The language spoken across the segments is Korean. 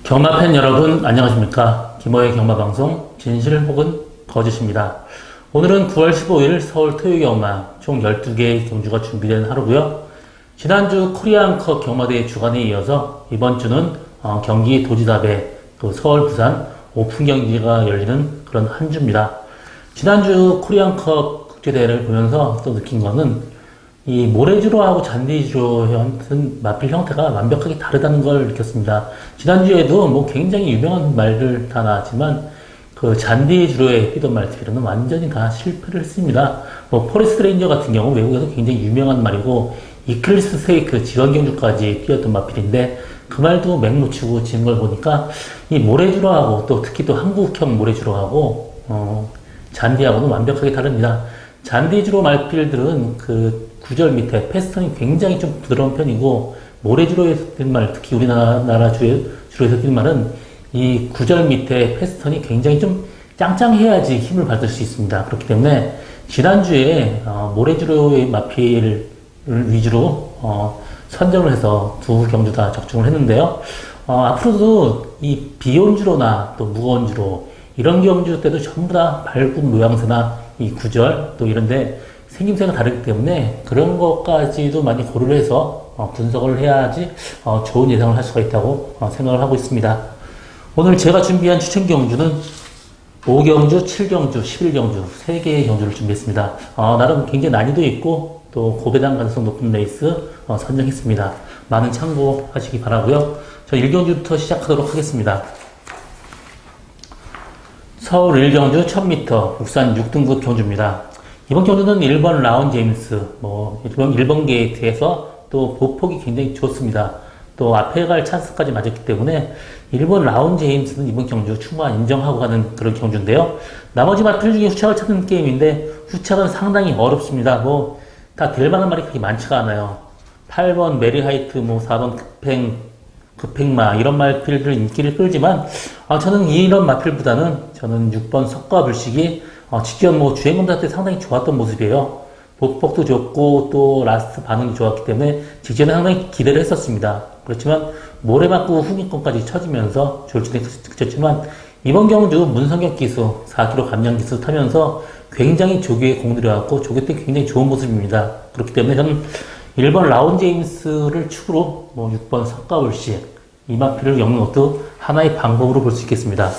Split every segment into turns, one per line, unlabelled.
경마 팬 여러분 안녕하십니까. 김호의 경마방송 진실 혹은 거짓입니다. 오늘은 9월 15일 서울 토요경마 총 12개의 경주가 준비된 하루고요. 지난주 코리안컵 경마대회 주간에 이어서 이번 주는 경기 도지답의 서울 부산 오픈 경기가 열리는 그런 한 주입니다. 지난주 코리안컵 국제대회를 보면서 또 느낀 거는 이 모래주로하고 잔디주로 형 마필 형태가 완벽하게 다르다는 걸 느꼈습니다. 지난주에도 뭐 굉장히 유명한 말들 다 나왔지만 그 잔디주로의 피던 말들은 완전히 다 실패를 했습니다. 뭐 포레스트 레인저 같은 경우 외국에서 굉장히 유명한 말이고 이클리스 스테이크 지원경주까지 뛰었던 마필인데 그 말도 맹묻히고 지는 걸 보니까 이 모래주로하고 또 특히 또 한국형 모래주로하고 잔디하고는 완벽하게 다릅니다. 잔디주로 말필들은 그 구절 밑에 패스턴이 굉장히 좀 부드러운 편이고 모래주로에서 뛴 말, 특히 우리나라 주로에서 뛴 말은 이 구절 밑에 패스턴이 굉장히 좀 짱짱해야지 힘을 받을 수 있습니다. 그렇기 때문에 지난주에 모래주로의 마필을 위주로 선정을 해서 두 경주 다 적중을 했는데요. 앞으로도 이 비온주로나 또 무거운주로 이런 경주 때도 전부 다 발굽 모양새나 이 구절 또 이런데 생김새가 다르기 때문에 그런 것까지도 많이 고려를 해서 분석을 해야지 좋은 예상을 할 수가 있다고 생각을 하고 있습니다. 오늘 제가 준비한 추천 경주는 5경주, 7경주, 11경주 3개의 경주를 준비했습니다. 나름 굉장히 난이도 있고 또 고배당 가능성 높은 레이스 선정했습니다. 많은 참고하시기 바라고요. 저 1경주부터 시작하도록 하겠습니다. 서울 1경주 1000m 국산 6등급 경주입니다. 이번 경주는 1번 라운 제임스, 1번 게이트에서 또 보폭이 굉장히 좋습니다. 또 앞에 갈 찬스까지 맞았기 때문에 1번 라운 제임스는 이번 경주 충분히 인정하고 가는 그런 경주인데요. 나머지 마필 중에 후착을 찾는 게임인데 후착은 상당히 어렵습니다. 다 될 만한 말이 그렇게 많지가 않아요. 8번 메리 하이트, 4번 급행마 이런 마필들 인기를 끌지만 저는 이런 마필보다는 저는 6번 석과 불식이 직전 주행검사 때 상당히 좋았던 모습이에요. 보폭도 좋고 또 라스트 반응이 좋았기 때문에 직전에 상당히 기대를 했었습니다. 그렇지만 모래 맞고 후기권까지 쳐지면서 졸진에 그쳤지만 이번 경주 문성격 기수 4km 감량 기수 타면서 굉장히 조교에 공들여갖고 조교 때 굉장히 좋은 모습입니다. 그렇기 때문에 저는 1번 라운 제임스를 축으로 6번 석과 불식 이 마필을 엮는 것도 하나의 방법으로 볼 수 있겠습니다.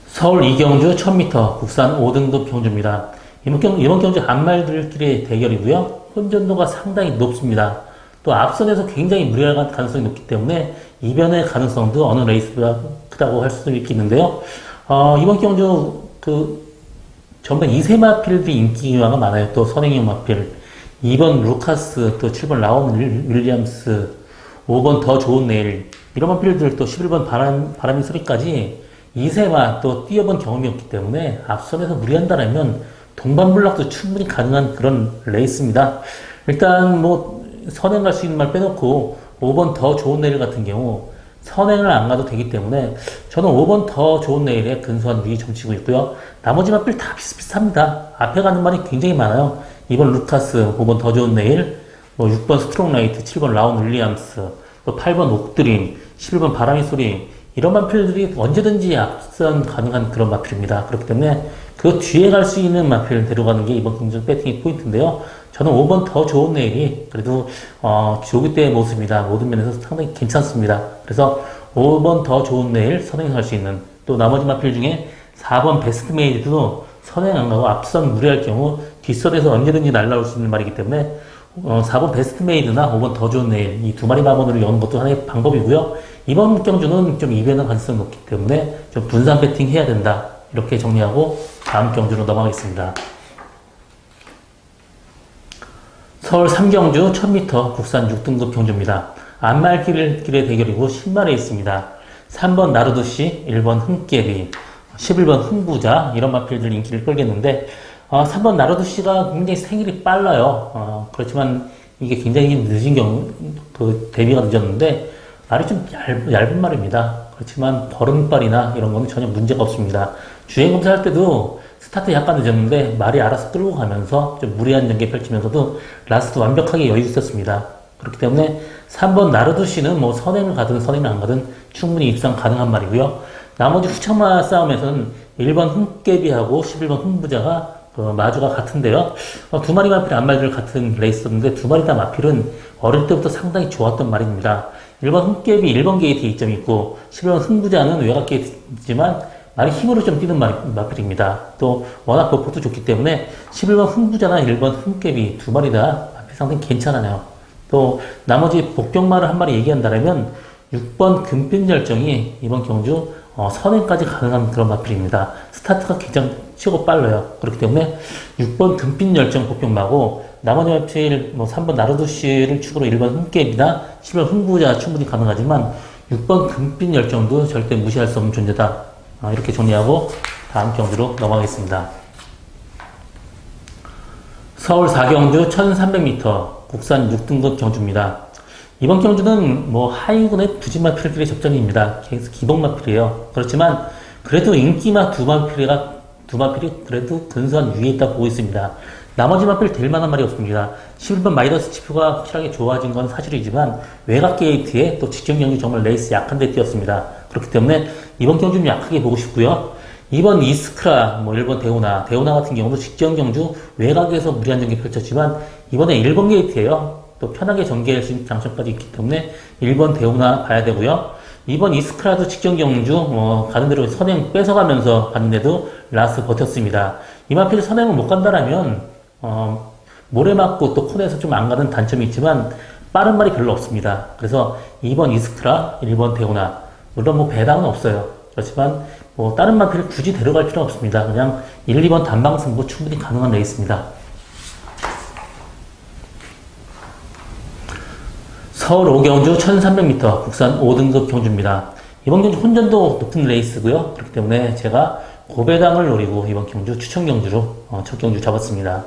서울 2경주 1000m 국산 5등급 경주입니다. 이번 경주 한말들끼리의 대결이고요. 혼전도가 상당히 높습니다. 또 앞선에서 굉장히 무리할 가능성이 높기 때문에 이변의 가능성도 어느 레이스보다 크다고 할 수 있겠는데요. 이번 경주 전부 2세 마필들이 인기가 많아요. 또 선행형 마필 2번 루카스, 또 7번 라온 윌리엄스, 5번 더 좋은 내일 이런 마필들 또 11번 바람의 소리까지 2세마 또 뛰어본 경험이 없기 때문에 앞선에서 무리한다면 동반불락도 충분히 가능한 그런 레이스입니다. 일단 선행 갈 수 있는 말 빼놓고 5번 더 좋은 내일 같은 경우 선행을 안 가도 되기 때문에 저는 5번 더 좋은 내일에 근소한 위에 점치고 있고요. 나머지 마필 다 비슷비슷합니다. 앞에 가는 말이 굉장히 많아요. 2번 루카스, 5번 더 좋은 내일, 6번 스트롱라이트, 7번 라운 윌리엄스, 또 8번 옥드림, 11번 바람의 소리 이런 마필들이 언제든지 앞선 가능한 그런 마필입니다. 그렇기 때문에 그 뒤에 갈 수 있는 마필을 데려가는 게 이번 경주 배팅의 포인트인데요. 저는 5번 더 좋은 내일이 그래도 조기 때의 모습이다. 모든 면에서 상당히 괜찮습니다. 그래서 5번 더 좋은 내일 선행할 수 있는 또 나머지 마필 중에 4번 베스트 메이드도 선행 안 가고 앞선 무리할 경우 뒷선에서 언제든지 날라올 수 있는 말이기 때문에 4번 베스트 메이드나 5번 더 좋은 내일 이 두 마리 마번으로 여는 것도 하나의 방법이고요. 이번 경주는 좀 이변의 가능성이 높기 때문에 좀 분산 배팅 해야 된다. 이렇게 정리하고 다음 경주로 넘어가겠습니다. 서울 3경주 1000m 국산 6등급 경주입니다. 안말길의 대결이고 신말에 있습니다. 3번 나르도시, 1번 흥깨비, 11번 흥부자 이런 마필들 인기를 끌겠는데 3번 나르도시가 굉장히 생일이 빨라요. 그렇지만 이게 굉장히 늦은 경우 데뷔가 늦었는데 말이 좀 얇은 말입니다. 그렇지만 버릇발이나 이런 거는 전혀 문제가 없습니다. 주행 검사할 때도 스타트 약간 늦었는데 말이 알아서 끌고 가면서 좀 무리한 전개 펼치면서도 라스트 완벽하게 여유 있었습니다. 그렇기 때문에 3번 나르두시는 뭐 선행을 가든 선행을 안 가든 충분히 입상 가능한 말이고요. 나머지 후착마 싸움에서는 1번 흠깨비하고 11번 흠부자가 마주가 같은데요. 두 마리 마필 안말들 같은 레이스였는데 두 마리 다 마필은 어릴 때부터 상당히 좋았던 말입니다. 1번 흠깨비 1번 게이트 이점이 있고 11번 흠부자는 외곽 게이트지만 말이 힘으로 좀 뛰는 마필입니다. 또 워낙 버프도 좋기 때문에 11번 흠부자나 1번 흠깨비 두 마리 다 마필 상당히 괜찮아요. 또 나머지 복병말을 한 마리 얘기한다면 6번 금빛열정이 이번 경주 선행까지 가능한 그런 마필입니다. 스타트가 굉장히 치고 빨라요. 그렇기 때문에 6번 금빛열정 복병마고 나머지 마필 3번 나르두시를 축으로 1번 흠깨비나 11번 흠부자 충분히 가능하지만 6번 금빛열정도 절대 무시할 수 없는 존재다. 이렇게 정리하고 다음 경주로 넘어가겠습니다. 서울 4경주 1300m 국산 6등급 경주입니다. 이번 경주는 하위군의 부진마필들의 접전입니다. 기복마필이에요. 그렇지만 그래도 인기마 두 마필이 그래도 근소한 위에 있다 보고 있습니다. 나머지 마필 될 만한 말이 없습니다. 11번 마이너스 치프가 확실하게 좋아진 건 사실이지만 외곽 게이트에 또 직전 경주 정말 레이스 약한 데 뛰었습니다. 그렇기 때문에 이번 경주는 약하게 보고 싶고요. 2번 이스크라, 1번 대우나 같은 경우도 직전 경주 외곽에서 무리한 전개 펼쳤지만 이번에 1번 게이트예요. 또 편하게 전개할 수 있는 장점까지 있기 때문에 1번 대우나 봐야 되고요. 2번 이스크라도 직전 경주 가는 대로 선행 뺏어가면서 갔는데도 라스 버텼습니다. 이 마필 선행을 못 간다라면 모래 맞고 또 코너에서 좀 안 가는 단점이 있지만 빠른 말이 별로 없습니다. 그래서 2번 이스크라, 1번 대우나 물론 배당은 없어요. 그렇지만 다른 마필을 굳이 데려갈 필요는 없습니다. 그냥 1, 2번 단방 승부 충분히 가능한 레이스입니다. 서울 5경주 1300m 국산 5등급 경주입니다. 이번 경주 혼전도 높은 레이스고요. 그렇기 때문에 제가 고배당을 노리고 이번 경주 추천 경주로 첫 경주 잡았습니다.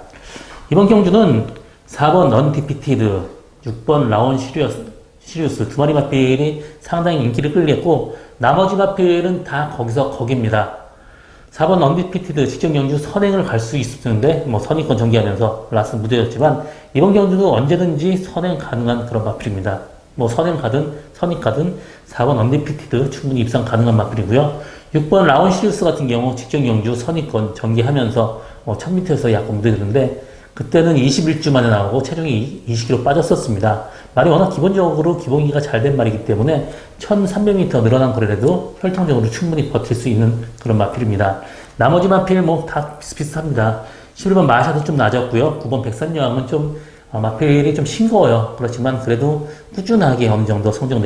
이번 경주는 4번 언디피티드, 6번 라온 시리우스 두 마리 마필이 상당히 인기를 끌겠고 나머지 마필은 다 거기입니다. 4번 언디피티드 직전 경주 선행을 갈 수 있었는데 선의권 전개하면서 라스 무대였지만 이번 경주도 언제든지 선행 가능한 그런 마필입니다. 선행 가든 선익 가든 4번 언디피티드 충분히 입상 가능한 마필이고요. 6번 라온 시리우스 같은 경우 직전 경주 선의권 전개하면서 1000m에서 약간 무대였는데 그때는 21주 만에 나오고 체중이 20kg 빠졌었습니다. 말이 워낙 기본적으로 기본기가 잘 된 말이기 때문에 1300m 늘어난 거래라도 혈통적으로 충분히 버틸 수 있는 그런 마필입니다. 나머지 마필 다 비슷비슷합니다. 11번 마샤도 좀 낮았고요. 9번 백산여왕은 좀 마필이 좀 싱거워요. 그렇지만 그래도 꾸준하게 어느 정도 성적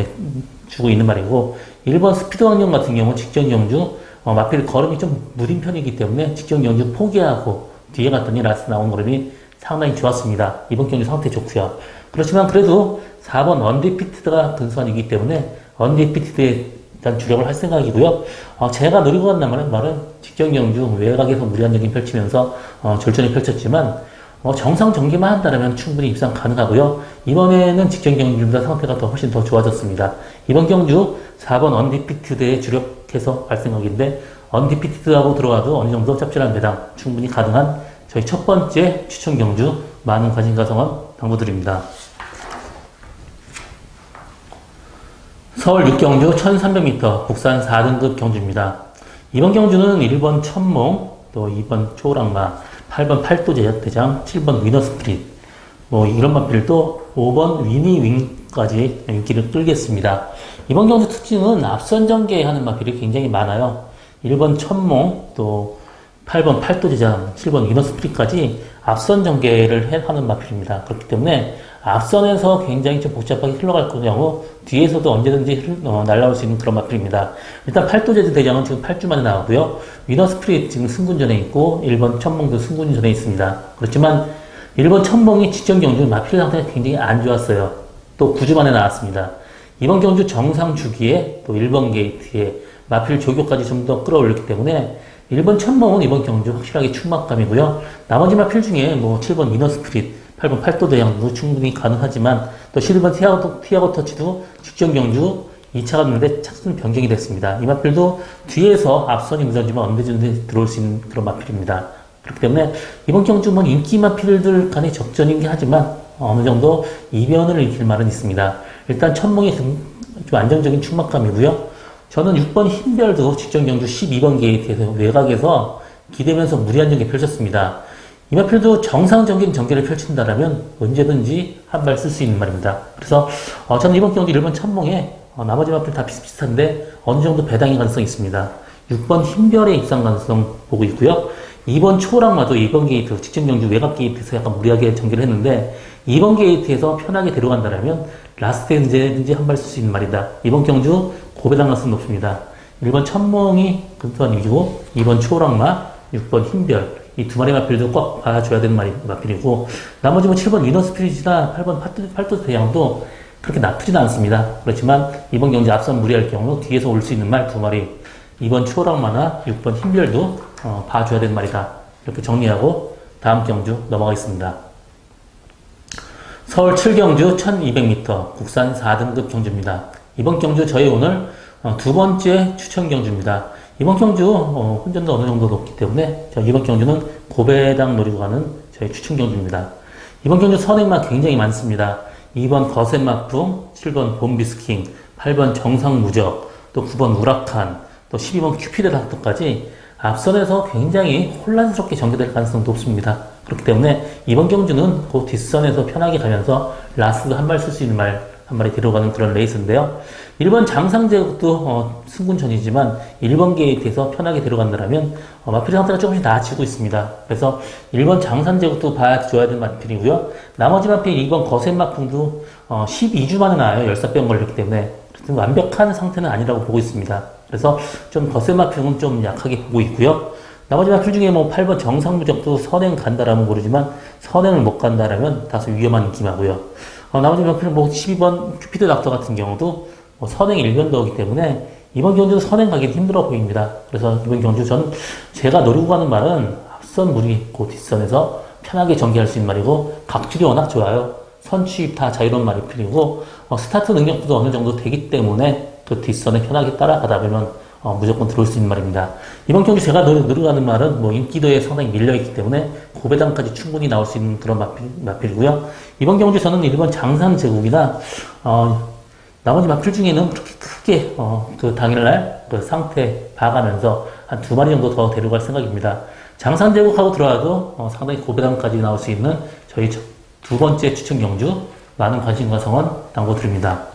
주고 있는 말이고 1번 스피드 왕령 같은 경우 직전 경주 마필 걸음이 좀 무딘 편이기 때문에 직전 경주 포기하고 뒤에 갔더니 라스 나온 걸음이 상당히 좋았습니다. 이번 경주 상태 좋고요. 그렇지만 그래도 4번 언디피티드가 근소한이기 때문에 언디피티드에 일단 주력을 할 생각이고요. 제가 노리고 간다는 말은 직전 경주 외곽에서 무리한 전개 펼치면서 절전이 펼쳤지만 정상 전개만 한다면 충분히 입상 가능하고요. 이번에는 직전 경주보다 상태가 훨씬 더 좋아졌습니다. 이번 경주 4번 언디피티드에 주력해서 갈 생각인데 언디피티드하고 들어와도 어느 정도 짭짤한 배당 충분히 가능한 저희 첫 번째 추천 경주 많은 관심 가성원 당부드립니다. 서울 6경주 1300m 국산 4등급 경주입니다. 이번 경주는 1번 천몽, 또 2번 초랑마, 8번 팔도대장, 7번 위너스프릿 이런 마필도 5번 위니윙까지 인기를 끌겠습니다. 이번 경주 특징은 앞선 전개하는 마필이 굉장히 많아요. 1번 천몽, 또 8번 팔도대장, 7번 위너스프릿까지 앞선 전개를 하는 마필입니다. 그렇기 때문에 앞선에서 굉장히 좀 복잡하게 흘러갈 경우 뒤에서도 언제든지 날아올 수 있는 그런 마필입니다. 일단 팔도제드 대장은 지금 8주 만에 나오고요. 위너스프릿 지금 승군전에 있고 1번 천몽도 승군전에 있습니다. 그렇지만 1번 천몽이 직전 경주 마필 상태가 굉장히 안 좋았어요. 또 9주 만에 나왔습니다. 이번 경주 정상 주기에 또 1번 게이트에 마필 조교까지 좀 더 끌어올렸기 때문에 1번 천몽은 이번 경주 확실하게 충막감이고요. 나머지 마필 중에 7번 위너스프릿, 8번 팔도대장도 충분히 가능하지만 또 11번 티아고 터치도 직전 경주 2차 갔는데 차순 변경이 됐습니다. 이 마필도 뒤에서 앞선이 무너지면 언제든지 들어올 수 있는 그런 마필입니다. 그렇기 때문에 이번 경주 인기 마필들 간의 적전이긴 하지만 어느 정도 이변을 일으킬 말은 있습니다. 일단 첫몽이 좀 안정적인 충막감이고요. 저는 6번 흰별도 직전 경주 12번 게이트에서 외곽에서 기대면서 무리한 전개 펼쳤습니다. 이마필도 정상적인 전개를 펼친다라면 언제든지 한 발 쓸 수 있는 말입니다. 그래서 저는 이번 경주 1번 첫몽에 나머지 마필 다 비슷비슷한데 어느 정도 배당의 가능성이 있습니다. 6번 흰별의 입상 가능성 보고 있고요. 2번 초랑마도 2번 게이트, 직전 경주 외곽 게이트에서 약간 무리하게 전개를 했는데 2번 게이트에서 편하게 데려간다라면 라스트에 언제든지 한 발 쓸 수 있는 말이다. 이번 경주 고배당 가능성이 높습니다. 1번 천몽이 근소한 위주고 2번 초랑마, 6번 흰별 이 두 마리 마필도 꼭 봐줘야 되는 마필이고 나머지 뭐 7번 위너스피릿이나 8번 팔도 대양도 그렇게 나쁘지는 않습니다. 그렇지만 이번 경주 앞선 무리할 경우 뒤에서 올 수 있는 말 두 마리 2번 초랑마나 6번 흰별도 봐줘야 되는 말이다. 이렇게 정리하고 다음 경주 넘어가겠습니다. 서울 7경주 1200m 국산 4등급 경주입니다. 이번 경주 저희 오늘 두 번째 추천 경주입니다. 이번 경주 혼전도 어느 정도 높기 때문에 이번 경주는 고배당 노리고 가는 저희 추천 경주입니다. 이번 경주 선행막 굉장히 많습니다. 2번 거센막풍, 7번 봄비스킹, 8번 정상무적, 또 9번 우라칸, 또 12번 큐피드 닥터까지 앞선에서 굉장히 혼란스럽게 전개될 가능성이 높습니다. 그렇기 때문에 이번 경주는 그 뒷선에서 편하게 가면서 라스트 한 발 쓸 수 있는 말 한 마리 데려가는 그런 레이스인데요. 1번 장상제국도 승군전이지만 1번 게이트에서 편하게 데려간다면 마필 상태가 조금씩 나아지고 있습니다. 그래서 1번 장산제국도 봐줘야 되는 마필이고요. 나머지 마필 2번 거센막풍도 12주 만에 나와요. 열사병 걸렸기 때문에 완벽한 상태는 아니라고 보고 있습니다. 그래서 좀 거센막풍은 좀 약하게 보고 있고요. 나머지 마필 중에 뭐 8번 정상무적도 선행 간다라면 모르지만 선행을 못 간다라면 다소 위험한 느낌하고요. 나머지 마필 뭐 12번 큐피드 닥터 같은 경우도 선행 일변도이기 때문에 이번 경주도 선행 가기는 힘들어 보입니다. 그래서 이번 경주 전 제가 노리고 가는 말은 앞선 무리 그 뒷선에서 편하게 전개할 수 있는 말이고 각질이 워낙 좋아요. 선취입 다 자유로운 말이 필요고 스타트 능력도 어느 정도 되기 때문에 그 뒷선에 편하게 따라가다 보면 무조건 들어올 수 있는 말입니다. 이번 경주 제가 노리고 가는 말은 뭐 인기도에 상당히 밀려있기 때문에 고배당까지 충분히 나올 수 있는 그런 마필이고요. 이번 경주 저는 1번 장산제국이나 나머지 마필 중에는 그렇게 크게 그 당일날 그 상태 봐가면서 한 두 마리 정도 더 데려갈 생각입니다. 장산제국하고 들어와도 상당히 고배당까지 나올 수 있는 저희 두 번째 추천 경주 많은 관심과 성원 당부드립니다.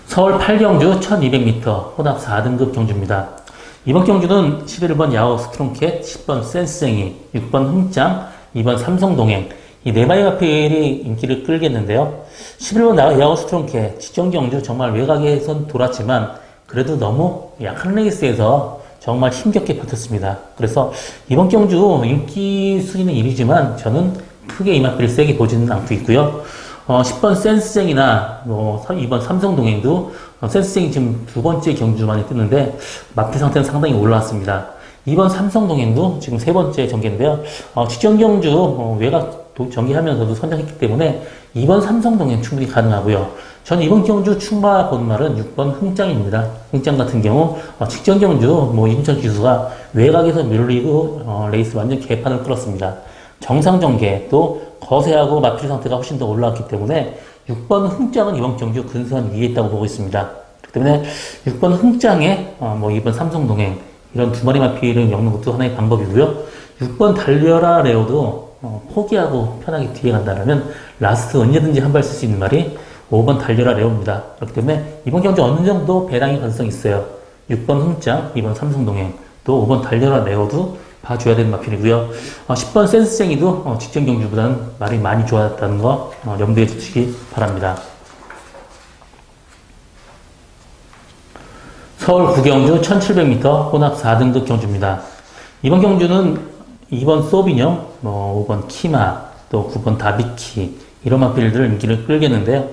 서울 8경주 1200m 혼합 4등급 경주입니다. 이번 경주는 11번 야호 스트롱캣, 10번 센스쟁이, 6번 흥짱, 2번 삼성동행 이 네 마리 마필이 인기를 끌겠는데요. 11번 야호 스트롱캣 직전 경주 정말 외곽에선 돌았지만 그래도 너무 약한 레이스에서 정말 힘겹게 버텼습니다. 그래서 이번 경주 인기 순위는 1위지만 저는 크게 이 마필을 세게 보지는 않고 있고요. 10번 센스쟁이나 2번 삼성동행도 센스쟁이 지금 두 번째 경주만에 뜨는데 마필 상태는 상당히 올라왔습니다. 2번 삼성동행도 지금 세 번째 전개인데요. 직전 경주 외곽 전개하면서도 선정했기 때문에 2번 삼성동행 충분히 가능하고요. 저는 이번 경주 충마 본 말은 6번 흥짱입니다. 흥짱 같은 경우 직전 경주 이문철 기수가 외곽에서 밀리고 레이스 완전 개판을 끌었습니다. 정상 전개 또 거세하고 마필 상태가 훨씬 더 올라왔기 때문에 6번 흥짱은 이번 경주 근소한 위에 있다고 보고 있습니다. 그렇기 때문에 6번 흥짱에 2번 삼성동행 이런 두 마리 마필을 엮는 것도 하나의 방법이고요. 6번 달려라 레오도 포기하고 편하게 뒤에 간다면 라스트 언제든지 한 발 쓸 수 있는 말이 5번 달려라 레오입니다. 그렇기 때문에 이번 경주 어느 정도 배당의 가능성이 있어요. 6번 흥짱, 2번 삼성동행 또 5번 달려라 레오도 봐줘야 되는 마필이고요. 10번 센스쟁이도 직전 경주보다는 말이 많이 좋았다는 거 염두에 두시기 바랍니다. 서울 9경주 1700m 혼합 4등급 경주입니다. 이번 경주는 2번 소비뇽, 5번 키마, 또 9번 다비키 이런 마필들 인기를 끌겠는데요.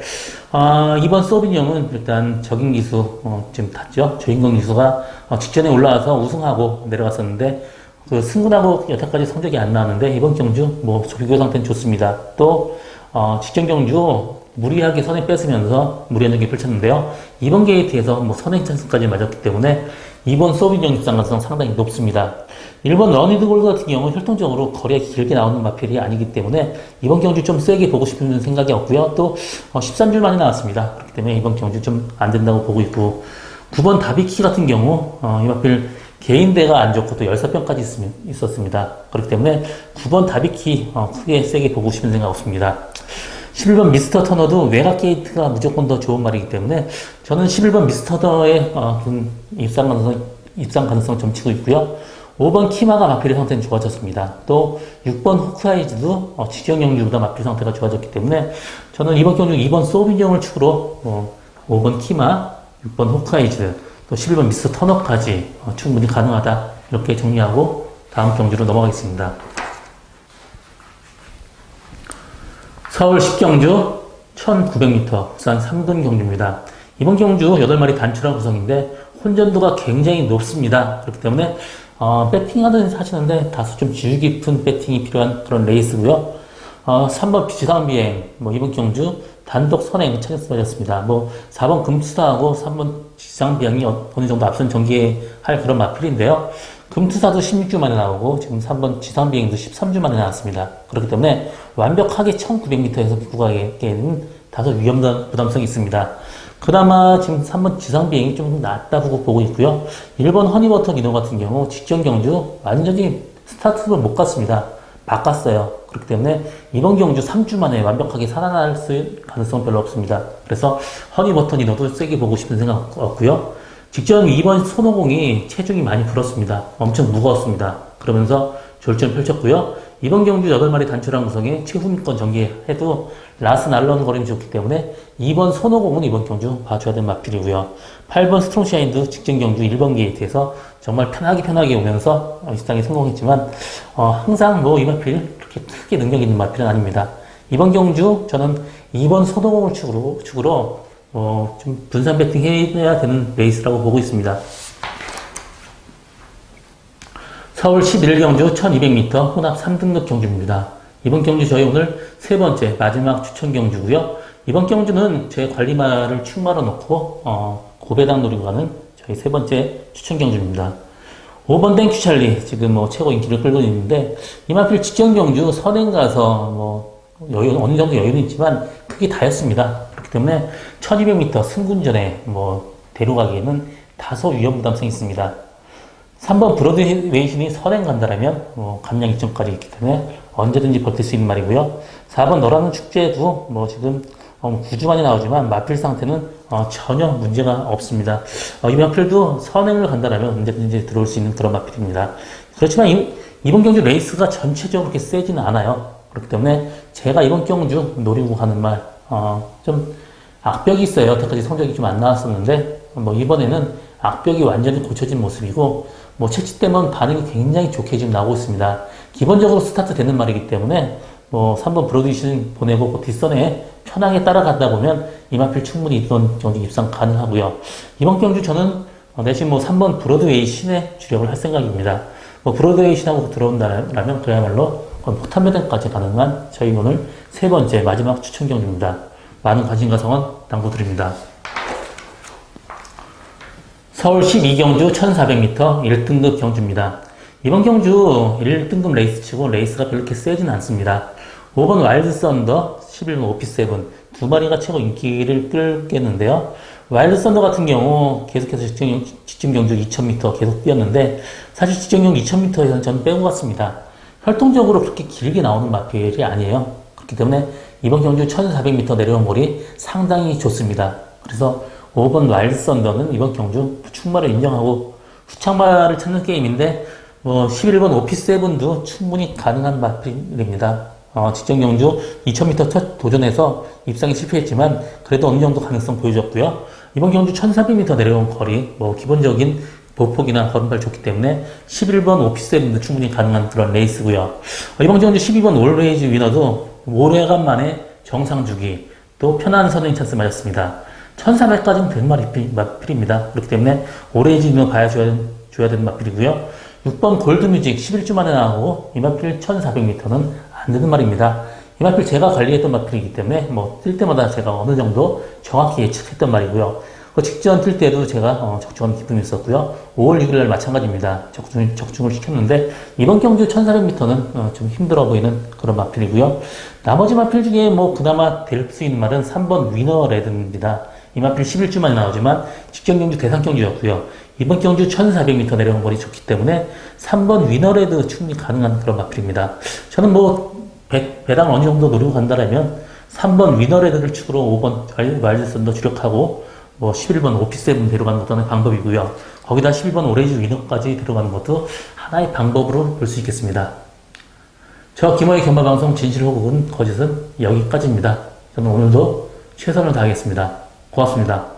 2번 소비뇽은 일단 적인 기수 지금 탔죠. 조인공 기수가 직전에 올라와서 우승하고 내려갔었는데 그 승군하고 여태까지 성적이 안 나왔는데 이번 경주 비교 상태는 좋습니다. 또 직전 경주 무리하게 선행 뺏으면서 무리한 경기 펼쳤는데요. 이번 게이트에서 선행 찬스까지 맞았기 때문에 2번 소비뇽 입상 가능성 상당히 높습니다. 1번 러니드 골드 같은 경우 혈통적으로 거리가 길게 나오는 마필이 아니기 때문에 이번 경주 좀 세게 보고 싶은 생각이 없고요. 또 13줄 만에 나왔습니다. 그렇기 때문에 이번 경주 좀 안 된다고 보고 있고, 9번 다비키 같은 경우 이 마필 개인대가 안 좋고 또 열사병까지 있었습니다. 그렇기 때문에 9번 다비키 크게 세게 보고 싶은 생각 없습니다. 11번 미스터 터너도 외곽 게이트가 무조건 더 좋은 말이기 때문에 저는 11번 미스터 터너의 입상 가능성 좀 치고 있고요. 5번 키마가 마필의 상태는 좋아졌습니다. 또 6번 호크아이즈도 직전 경주보다 마필 상태가 좋아졌기 때문에 저는 이번 경주 2번 소비뇽을 축으로 5번 키마, 6번 호크아이즈, 또 11번 미스터 터너까지 충분히 가능하다, 이렇게 정리하고 다음 경주로 넘어가겠습니다. 서울 10경주 1900m 국산 3등 경주입니다. 이번 경주 8마리 단출한 구성인데 혼전도가 굉장히 높습니다. 그렇기 때문에 배팅하든 하시는데 다소 좀 주의 깊은 배팅이 필요한 그런 레이스고요. 3번 지상비행, 이번 경주 단독 선행 찾았습니다. 4번 금투사하고 3번 지상비행이 어느 정도 앞선 전개할 그런 마필인데요. 금투사도 16주 만에 나오고 지금 3번 지상비행도 13주 만에 나왔습니다. 그렇기 때문에 완벽하게 1900m에서 밀고 가기에는 다소 위험 부담성이 있습니다. 그나마 지금 3번 지상비행이 좀 낫다고 보고 있고요. 1번 허니버터 리너 같은 경우 직전 경주 완전히 스타트를 못 갔습니다. 바꿨어요. 그렇기 때문에 이번 경주 3주 만에 완벽하게 살아날 가능성은 별로 없습니다. 그래서 허니버터 리너도 세게 보고 싶은 생각 없고요. 직전 2번 손오공이 체중이 많이 불었습니다. 엄청 무거웠습니다. 그러면서 졸전을 펼쳤고요. 이번 경주 8마리 단출한 구성에 최후위권 전개해도 라스 날런 거림이 좋기 때문에 2번 손오공은 이번 경주 봐줘야 되는 마필이고요. 8번 스트롱샤인도 직전 경주 1번 게이트에서 정말 편하게 오면서 입상에 성공했지만 항상 이 마필 그렇게 크게 능력 있는 마필은 아닙니다. 이번 경주 저는 2번 손오공을 축으로 좀 분산 배팅 해야 되는 레이스라고 보고 있습니다. 서울 11경주 1200m 혼합 3등급 경주입니다. 이번 경주 저희 오늘 세 번째 마지막 추천 경주고요. 이번 경주는 제 관리말을 축마로 놓고 고배당 노리고 가는 저희 세 번째 추천 경주입니다. 5번 땡큐 찰리 지금 최고 인기를 끌고 있는데 이 마필 직전 경주 선행 가서 어느 정도 여유는 있지만 크게 다였습니다. 그렇기 때문에 1200m 승군전에 데려가기에는 다소 위험 부담성이 있습니다. 3번 브로드웨이신이 선행 간다라면 감량 이점까지 있기 때문에 언제든지 버틸 수 있는 말이고요. 4번 너라는 축제도 지금 9주 만에 나오지만 마필 상태는 전혀 문제가 없습니다. 이 마필도 선행을 간다라면 언제든지 들어올 수 있는 그런 마필입니다. 그렇지만 이번 경주 레이스가 전체적으로 그렇게 세지는 않아요. 그렇기 때문에 제가 이번 경주 노리고 가는 말 좀 악벽이 있어요. 여태까지 성적이 좀 안 나왔었는데 이번에는 악벽이 완전히 고쳐진 모습이고 채취되면 반응이 굉장히 좋게 지금 나오고 있습니다. 기본적으로 스타트 되는 말이기 때문에 3번 브로드위신 보내고 뒷선에 편하게 따라가다 보면 이 마필 충분히 이번 경주 입상 가능하고요. 이번 경주 저는 내심 3번 브로드웨이 신에 주력을 할 생각입니다. 브로드웨이 신하고 들어온다면 그야말로 폭탄 매단까지 가능한 저희 오늘 세 번째 마지막 추천 경주입니다. 많은 관심과 성원 당부드립니다. 서울 12경주 1400m 1등급 경주입니다. 이번 경주 1등급 레이스 치고 레이스가 별로 이렇게 세진 않습니다. 5번 와일드 썬더, 11번 오피7 두 마리가 최고 인기를 끌겠는데요. 와일드 썬더 같은 경우 계속해서 직전 경주 2000m 계속 뛰었는데 사실 직전 경주 2000m에서는 전 빼고 갔습니다. 활동적으로 그렇게 길게 나오는 마필이 아니에요. 그렇기 때문에 이번 경주 1400m 내려온 거리 상당히 좋습니다. 그래서 5번 와일드 썬더는 이번 경주 충마를 인정하고 후창마를 찾는 게임인데 11번 오피7도 충분히 가능한 마필입니다. 직전 경주 2000m 첫 도전에서 입상에 실패했지만 그래도 어느 정도 가능성 보여줬고요. 이번 경주 1400m 내려온 거리 기본적인 보폭이나 걸음발 좋기 때문에 11번 오피7도 충분히 가능한 그런 레이스고요. 이번 경주 12번 올웨이즈 위너도 오래간 만에 정상 주기 또 편한 선행 찬스 맞았습니다. 1400까지는 되는 마필입니다. 그렇기 때문에 올웨이즈 위너 봐줘야 되는 마필이고요. 6번 골드뮤직 11주 만에 나오고 이 마필 1400m는 안 되는 말입니다. 이 마필 제가 관리했던 마필이기 때문에 뛸 때마다 제가 어느 정도 정확히 예측했던 말이고요. 그 직전 뛸 때도 제가 적중한 기쁨이 있었고요. 5월 6일날 마찬가지입니다. 적중을 시켰는데 이번 경주 1400m는 좀 힘들어 보이는 그런 마필이고요. 나머지 마필 중에 뭐 그나마 될 수 있는 말은 3번 위너 레드입니다. 이 마필 11주 만에 나오지만 직전 경주 대상 경주였고요. 이번 경주 1400m 내려온 거리 좋기 때문에 3번 위너 레드 충분히 가능한 그런 마필입니다. 저는 뭐 배당 어느 정도 노리고 간다라면 3번 위너레드를 축으로 5번 와일드선더 주력하고 뭐 11번 오피7 데려가는 것도 하나의 방법이고요. 거기다 11번 오레이즈 위너까지 데려가는 것도 하나의 방법으로 볼 수 있겠습니다. 저 김호의 경마방송 진실 혹은 거짓은 여기까지입니다. 저는 오늘도 최선을 다하겠습니다. 고맙습니다.